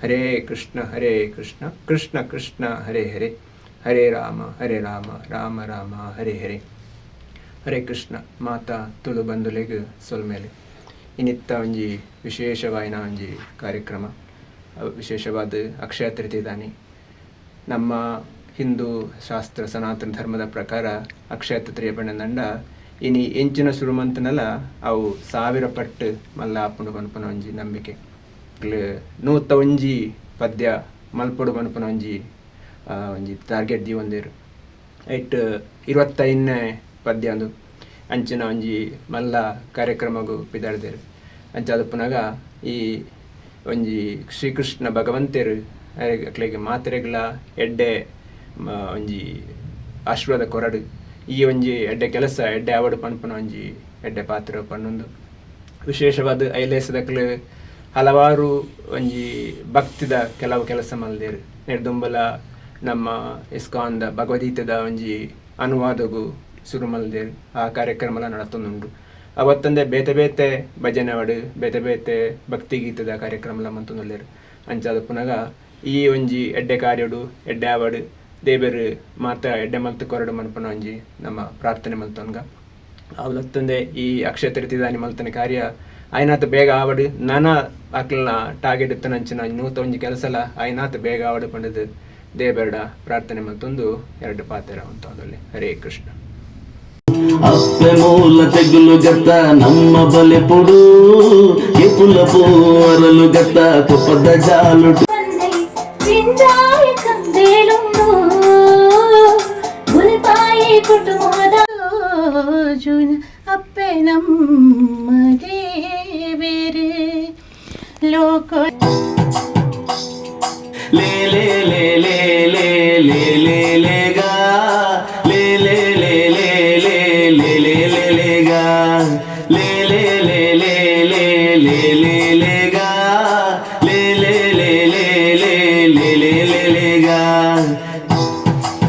ಹರೇ ಕೃಷ್ಣ ಹರೇ ಕೃಷ್ಣ ಕೃಷ್ಣ ಕೃಷ್ಣ ಹರೇ ಹರೇ ಹರೇ ರಾಮ ರಾಮ ರಾಮ ಹರೇ ಹರೇ. ಹರೇ ಕೃಷ್ಣ ಮಾತಾ ತುಳು ಬಂಧುಲೆಗ್ ಸೊಲ್ಮೇಲೆ ಇನ್ನಿತ್ತ ಒಂಜಿ ವಿಶೇಷವಾಯಿನ ಒಂಜಿ ಕಾರ್ಯಕ್ರಮ. ವಿಶೇಷವಾದ ಅಕ್ಷಯ ತೃತೀಯದಾನಿ. ನಮ್ಮ ಹಿಂದೂ ಶಾಸ್ತ್ರ ಸನಾತನ ಧರ್ಮದ ಪ್ರಕಾರ ಅಕ್ಷಯ ತೃತೀಯ ಪಂಡ ಇನಿ ಎಂಚಿನ ಸುರುಮಂತನಲ್ಲ ಅವು 1000 ಪಟ್ಟು ಮಲ್ಲ ಆಪುಂಡು ಪನ್ಪುನ ಒಂಜಿ ನಂಬಿಕೆ. ನೂತ ಒಂಜಿ ಪದ್ಯ ಮಲ್ಪೊಡು ಪನ್ಪುನ ಒಂಜಿ ಟಾರ್ಗೆಟ್ ದೀವೊಂದೇರು. ಐಟ್ 25ನೇ ಪದ್ಯ ಅಂದು ಅಂಚಿನ ಒಂಜಿ ಮಲ್ಲ ಕಾರ್ಯಕ್ರಮಗೂ ಪಿದಾಡ್ದೇರು. ಅಂಚಾದ ಪುನಗ ಈ ಒಂಜಿ ಶ್ರೀಕೃಷ್ಣ ಭಗವಂತೇರು ಅಕ್ಲೆಗೆ ಮಾತ್ರೆಗಳ ಎಡ್ಡೆ ಒಂಜಿ ಆಶೀರ್ವಾದ ಕೊರಡು. ಈ ಒಂಜಿ ಎಡ್ಡೆ ಕೆಲಸ ಎಡ್ಡೆ ಆವಡು ಪನ್ಪುನ ಒಂಜಿ ಎಡ್ಡೆ ಪಾತ್ರ ಪನ್ನೊಂದು ವಿಶೇಷವಾದ ಐಲೇಸದಕ್ಲು ಹಲವಾರು ಒಂಜಿ ಭಕ್ತಿದ ಕೆಲವು ಕೆಲಸ ಮಲ್ದೇರು. ನಿರ್ದುಂಬಲ ನಮ್ಮ ಇಸ್ಕಾನ್ದ ಭಗವದ್ಗೀತೆದ ಒಂಜಿ ಅನುವಾದಗೂ ಶುರು ಮಲ್ದೇರು. ಆ ಕಾರ್ಯಕ್ರಮ ನಡತೊಂದುಂಡು. ಅವತ್ತಂದೆ ಬೇತೆ ಬೇತೆ ಭಜನೆ ಆವಡು ಬೇತೆ ಬೇತೆ ಭಕ್ತಿಗೀತದ ಕಾರ್ಯಕ್ರಮ ಮಂತೊಂದುಲ್ಲೇರು. ಅಂಚಾದ ಪುನಗ ಈ ಒಂಜಿ ಎಡ್ಡೆ ಕಾರ್ಯಡು ಎಡ್ಡೆ ಆವಡು ದೇವರು ಮಾತ ಎಡ್ಡೆ ಮಲ್ತು ಕೊರಡು ಮನ್ಪುನ ಒಂಜಿ ನಮ್ಮ ಪ್ರಾರ್ಥನೆ ಮಲ್ತೊನ್ಗ ಅವತ್ತಂದೆ ಈ ಅಕ್ಷಯ ತೃತೀಯದಾನಿ ಮಲ್ತನ ಕಾರ್ಯ ಆಯ್ನಾತ ಬೇಗ ಆವಡು. ನಾನಾ ಆಕ್ಲನ ಟಾರ್ಗೆಟ್ ಇತ್ತನಂಚಿನ ನೂತ ಒಂಜಿ ಕೆಲಸಲ ಆಯ್ನಾತ ಬೇಗ ಆವಡು ಪಂಡದು ದೇಬೇರಡ ಪ್ರಾರ್ಥನೆ ಮಲ್ತೊಂದು 2 ಪಾತೆರ ಅಂತಂದಲ್ಲಿ. ಹರೇ ಕೃಷ್ಣ. ಅಪ್ಪೆ ಮೂಲ ತೆಗುಲು ಗತ್ತ ನಮ್ಮ ಬಲೆ ಪುಡು ಎಪುಲ ಪೋರಲು ಗತ್ತ ತುಪ್ಪದ ಜಾಲು ಕುಟುಂಬದ ಅಪ್ಪೆ ನಮ್ಮ ದೇವರು ಲೋಕ ಲೇ ಲೇ ಲೇ ಲೇ ಲೇ ಲೇ ಲೇ ಲೇ ಗಾ